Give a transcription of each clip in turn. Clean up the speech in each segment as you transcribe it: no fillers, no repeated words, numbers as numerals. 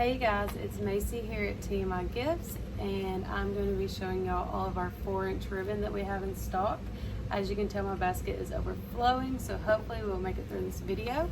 Hey guys, it's Maycee here at TMI Gifts, and I'm going to be showing y'all all of our 4-inch ribbon that we have in stock. As you can tell, my basket is overflowing, so hopefully we'll make it through this video.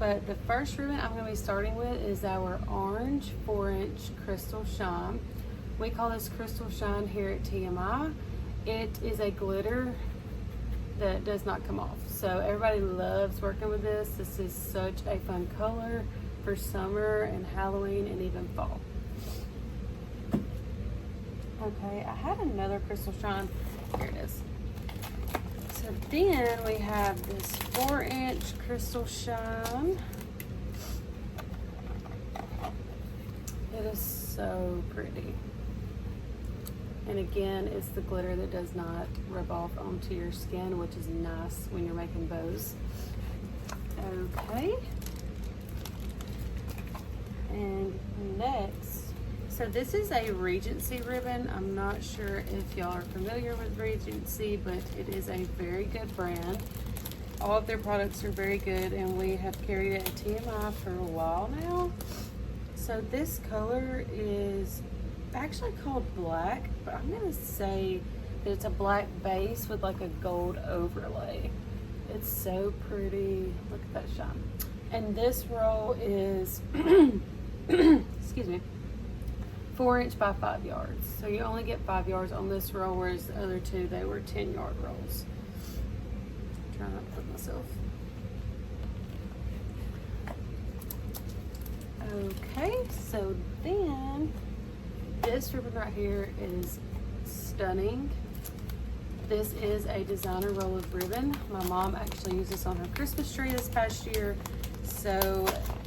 But the first ribbon I'm going to be starting with is our orange 4-inch crystal shine. We call this crystal shine here at TMI. It is a glitter that does not come off, so everybody loves working with this. This is such a fun color for summer and Halloween and even fall. Okay, I had another crystal shine. Here it is. So then we have this 4-inch crystal shine. It is so pretty. And again, it's the glitter that does not rub off onto your skin, which is nice when you're making bows. Okay. And next, so this is a Regency ribbon. I'm not sure if y'all are familiar with Regency, but it is a very good brand. All of their products are very good, and we have carried it at TMI for a while now. So this color is actually called black, but I'm gonna say that it's a black base with like a gold overlay. It's so pretty. Look at that shine. And this roll is excuse me, 4-inch by 5 yards. So you only get 5 yards on this roll, whereas the other two, they were 10-yard rolls. I'm trying not to put myself. Okay, so then this ribbon right here is stunning. This is a designer roll of ribbon. My mom actually used this on her Christmas tree this past year. So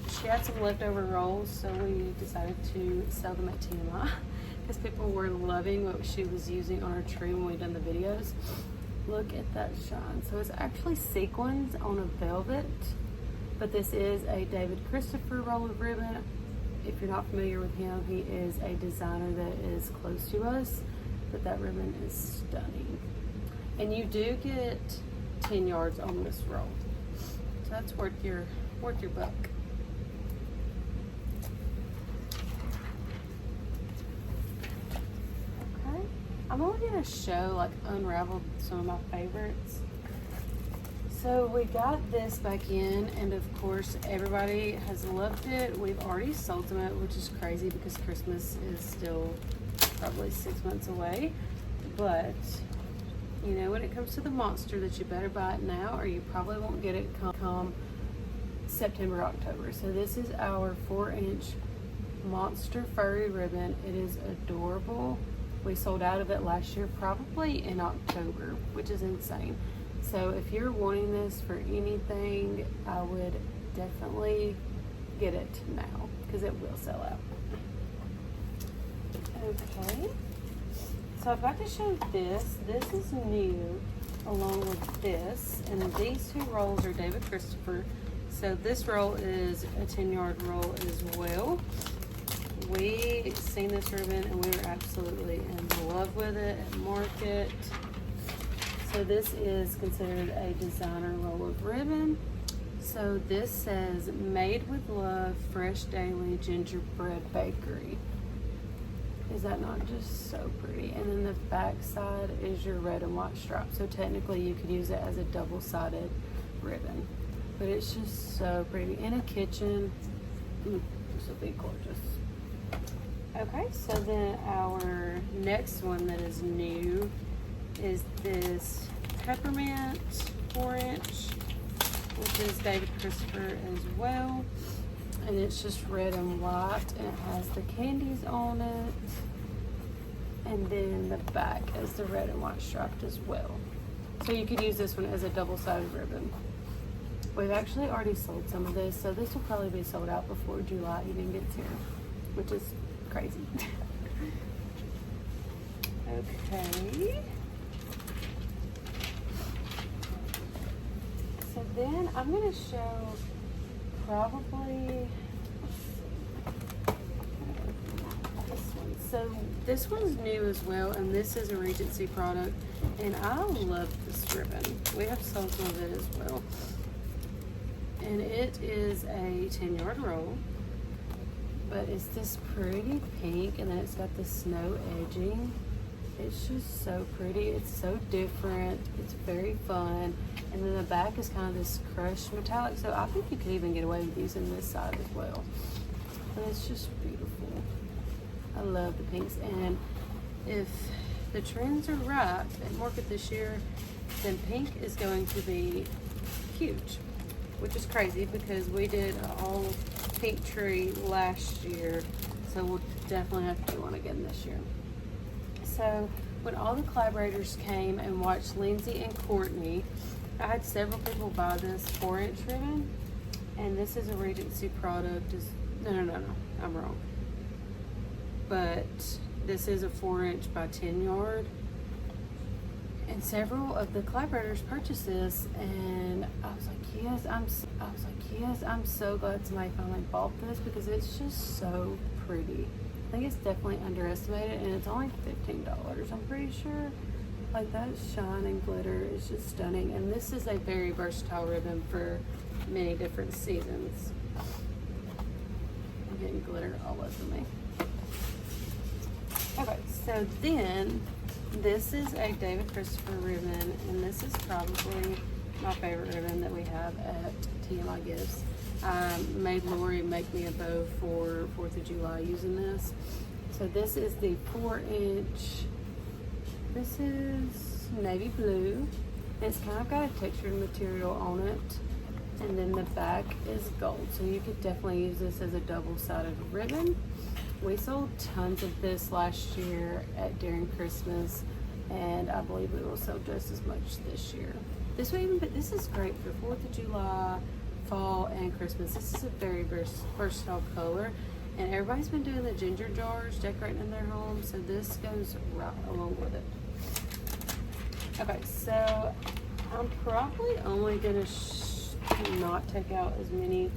she had some leftover rolls, so we decided to sell them at TMI because people were loving what she was using on her tree when we done the videos. Look at that shine. So it's actually sequins on a velvet, but this is a David Christopher roll of ribbon. If you're not familiar with him, he is a designer that is close to us, but that ribbon is stunning. And you do get 10 yards on this roll, so that's worth your buck. Okay, I'm only gonna show, like, unravel some of my favorites. So we got this back in, and of course everybody has loved it. We've already sold some of it, which is crazy because Christmas is still probably 6 months away. But you know, when it comes to the monster, that you better buy it now, or you probably won't get it come September, October. So this is our 4-inch monster furry ribbon. It is adorable. We sold out of it last year, probably in October, which is insane. So if you're wanting this for anything, I would definitely get it now because it will sell out. Okay. So I've got to show this. This is new along with this, and these two rolls are David Christopher. So this roll is a 10-yard roll as well. We seen this ribbon and we were absolutely in love with it at market. So this is considered a designer roll of ribbon. So this says, "Made with love, fresh daily gingerbread bakery." Is that not just so pretty? And then the back side is your red and white stripe. So technically you could use it as a double-sided ribbon. But it's just so pretty. In a kitchen, this will be gorgeous. Okay, so then our next one that is new is this peppermint 4-inch, which is David Christopher as well. And it's just red and white, and it has the candies on it. And then the back is the red and white striped as well. So you could use this one as a double-sided ribbon. We've actually already sold some of this, so this will probably be sold out before July even gets here, which is crazy. Okay. So then I'm going to show probably this one. So this one's new as well, and this is a Regency product, and I love this ribbon. We have sold some of it as well. And it is a 10-yard roll, but it's this pretty pink, and then it's got the snow edging. It's just so pretty. It's so different. It's very fun. And then the back is kind of this crushed metallic, so I think you could even get away with using this side as well. But it's just beautiful. I love the pinks, and if the trends are right at market this year, then pink is going to be huge, which is crazy because we did an all pink tree last year, so we'll definitely have to do one again this year. So when all the collaborators came and watched Lindsay and Courtney, I had several people buy this 4-inch ribbon, and this is a Regency product. No, I'm wrong. But this is a 4-inch by 10 yard. And several of the collaborators purchased this, and I was like, yes, I'm so glad somebody finally bought this because it's just so pretty. I think it's definitely underestimated, and it's only $15, I'm pretty sure. Like, that shine and glitter is just stunning, and this is a very versatile ribbon for many different seasons. I'm getting glitter all over me. Okay, so then this is a David Christopher ribbon, and this is probably my favorite ribbon that we have at TMI Gifts. I made Lori make me a bow for 4th of July using this. So this is the 4-inch. This is navy blue. It's kind of got a textured material on it. And then the back is gold. So you could definitely use this as a double-sided ribbon. We sold tons of this last year during Christmas, and I believe we will sell just as much this year. This is great for 4th of July, fall, and Christmas. This is a very versatile color, and everybody's been doing the ginger jars, decorating in their home, so this goes right along with it. Okay, so I'm probably only gonna not take out as many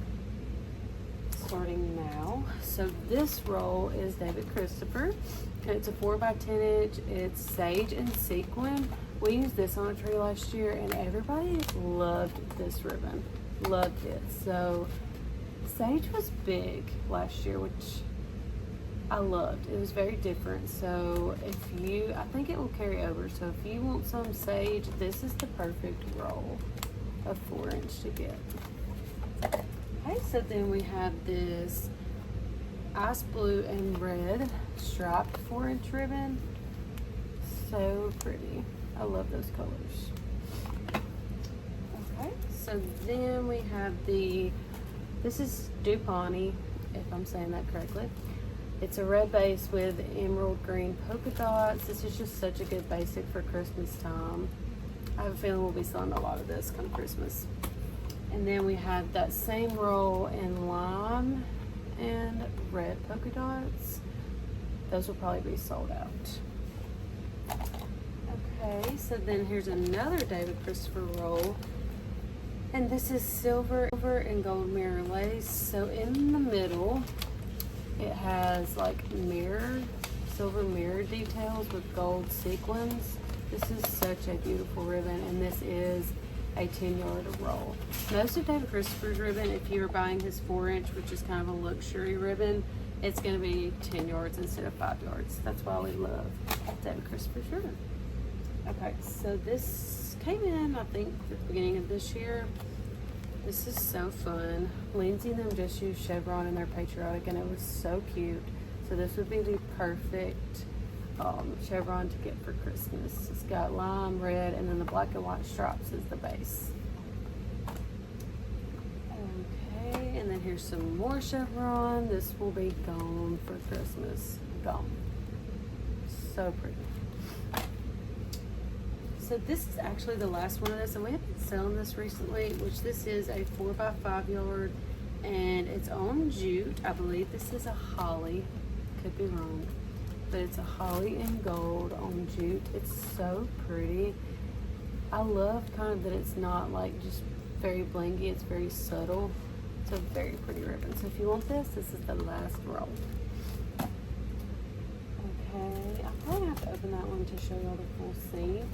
starting now. So this roll is David Christopher. It's a 4x10 inch. It's sage and sequin. We used this on a tree last year, and everybody loved this ribbon. Loved it. So sage was big last year, which I loved. It was very different. So I think it will carry over. So if you want some sage, this is the perfect roll of 4-inch to get. Okay, so then we have this ice blue and red striped 4-inch ribbon. So pretty. I love those colors. Okay, so then we have this is Dupioni, if I'm saying that correctly. It's a red base with emerald green polka dots. This is just such a good basic for Christmas time. I have a feeling we'll be selling a lot of this come Christmas. And then we have that same roll in lime and red polka dots. Those will probably be sold out. Okay, so then here's another David Christopher roll. And this is silver and gold mirror lace. So in the middle, it has like silver mirror details with gold sequins. This is such a beautiful ribbon, and this is a 10-yard roll. Most of David Christopher's ribbon, if you were buying his 4-inch, which is kind of a luxury ribbon, it's going to be 10 yards instead of 5 yards. That's why we love David Christopher's ribbon. Okay, so this came in, I think, at the beginning of this year. This is so fun. Lindsay and them just used chevron in their patriotic, and it was so cute. So this would be the perfect chevron to get for Christmas. It's got lime, red, and then the black and white stripes is the base. Okay, and then here's some more chevron. This will be gone for Christmas. Gone. So pretty. So this is actually the last one of this, and we have been selling this recently, which this is a 4x5 yard, and it's on jute. I believe this is a holly. Could be wrong. But it's a holly and gold on jute. It's so pretty. I love kind of that it's not like just very blingy. It's very subtle. It's a very pretty ribbon. So if you want this, this is the last roll. Okay, I probably have to open that one to show y'all the full scene.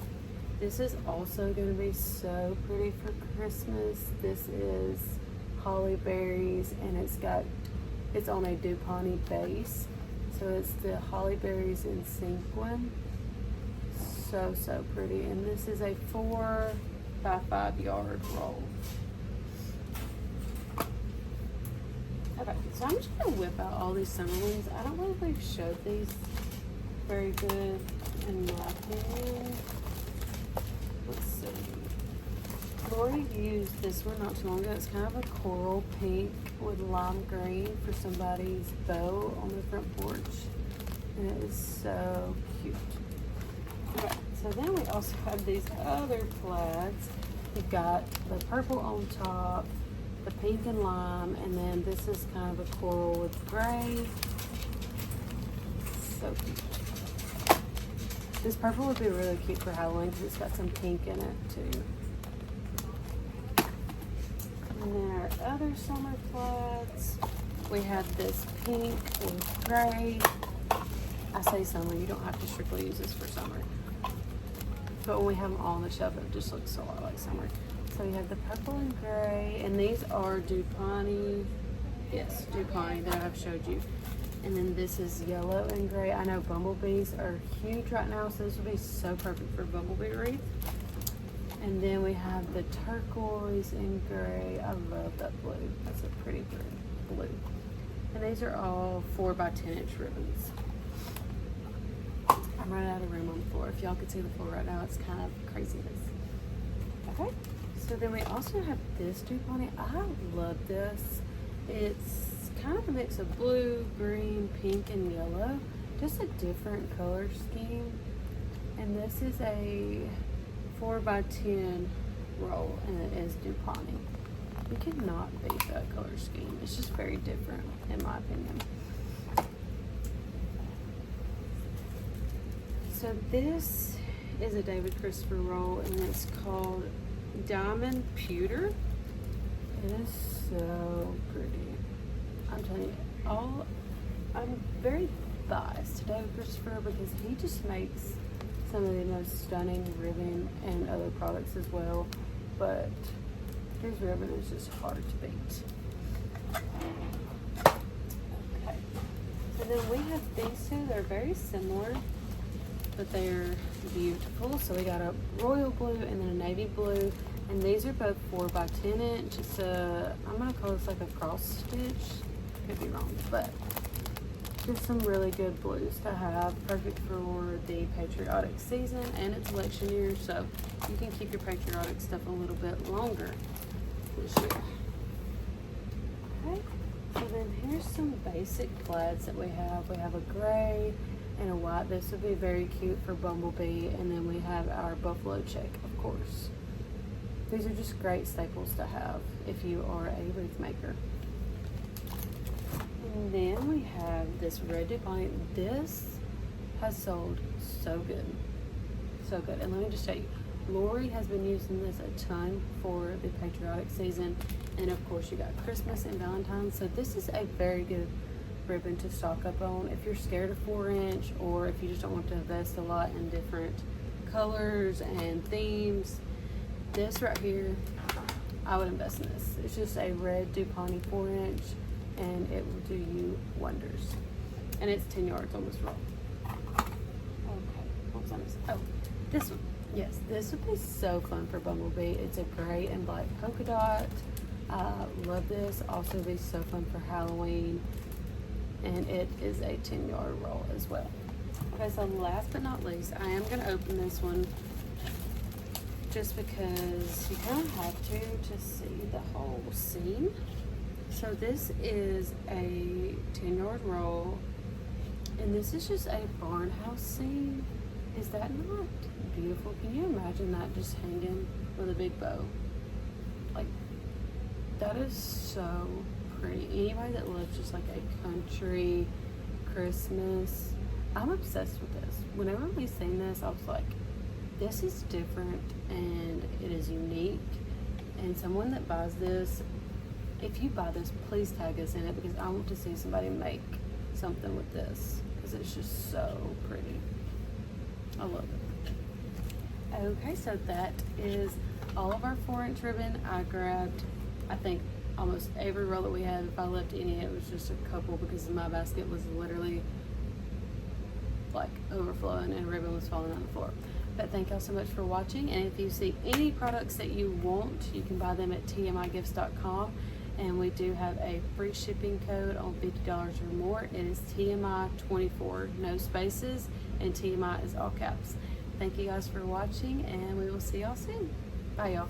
This is also going to be so pretty for Christmas. This is holly berries, and it's got It's on a Dupioni base. So it's the holly berries in sequin. So pretty. And this is a 4 by 5 yard roll. Okay, so I'm just gonna whip out all these summer ones. I don't know if we've showed these very good in my opinion. Let's see. Lori used this one not too long ago. It's kind of a coral pink with lime green for somebody's bow on the front porch. And it is so cute. Okay, so then we also have these other plaids. We've got the purple on top, the pink and lime, and then this is kind of a coral with gray. So cute. This purple would be really cute for Halloween because it's got some pink in it too. And then our other summer plaids, we have this pink with gray. I say summer, you don't have to strictly use this for summer. But when we have them all on the shelf, it just looks so a lot like summer. So we have the purple and gray, and these are Dupioni. Yes, Dupioni that I've showed you. And then this is yellow and gray. I know bumblebees are huge right now, so this would be so perfect for bumblebee wreath. And then we have the turquoise and gray. I love that blue. That's a pretty blue. And these are all 4 by 10 inch ribbons. I'm running out of room on the floor. If y'all could see the floor right now, it's kind of craziness. Okay, so then we also have this Dupioni. I love this. It's kind of a mix of blue, green, pink, and yellow. Just a different color scheme. And this is a 4 by 10 roll, and it is Dupioni. You cannot beat that color scheme. It's just very different, in my opinion. So this is a David Christopher roll, and it's called Diamond Pewter. It is so pretty. I'm telling you, I'm very biased to David Christopher because he just makes some of the most stunning ribbon and other products as well, but his ribbon is just hard to beat. Okay, so then we have these two. They're very similar, but they're beautiful. So we got a royal blue and then a navy blue, and these are both 4 by 10 inch. It's a, I'm gonna call this like a cross stitch. Could be wrong, but just some really good blues to have. Perfect for the patriotic season, and it's election year, so you can keep your patriotic stuff a little bit longer this year. Okay, so then here's some basic plaids that we have. We have a gray and a white. This would be very cute for bumblebee, and then we have our buffalo check, of course. These are just great staples to have if you are a wreath maker. And then we have this red Dupioni. This has sold so good. So good. And let me just tell you, Lori has been using this a ton for the patriotic season. And of course you got Christmas and Valentine's. So this is a very good ribbon to stock up on if you're scared of 4-inch, or if you just don't want to invest a lot in different colors and themes. This right here, I would invest in this. It's just a red Dupioni 4-inch. And it will do you wonders. And it's 10 yards on this roll. Okay, what was I missing? Oh, this one. Yes, this would be so fun for bumblebee. It's a gray and black polka dot. I love this. Also be so fun for Halloween. And it is a 10-yard roll as well. Okay, so last but not least, I am going to open this one just because you kind of have to see the whole scene. So this is a 10-yard roll, and this is just a farmhouse scene. Is that not beautiful? Can you imagine that just hanging with a big bow? Like, that is so pretty. Anybody that loves just like a country Christmas, I'm obsessed with this. Whenever we seen this, I was like, this is different and it is unique. And someone that buys this, if you buy this, please tag us in it because I want to see somebody make something with this because it's just so pretty. I love it. Okay, so that is all of our 4-inch ribbon. I grabbed, I think, almost every roll that we had. If I left any, it was just a couple because my basket was literally like overflowing and ribbon was falling on the floor. But thank y'all so much for watching, and if you see any products that you want, you can buy them at tmigifts.com, and we do have a free shipping code on $50 or more. It is TMI24, no spaces, and TMI is all caps. Thank you guys for watching, and we will see y'all soon. Bye y'all.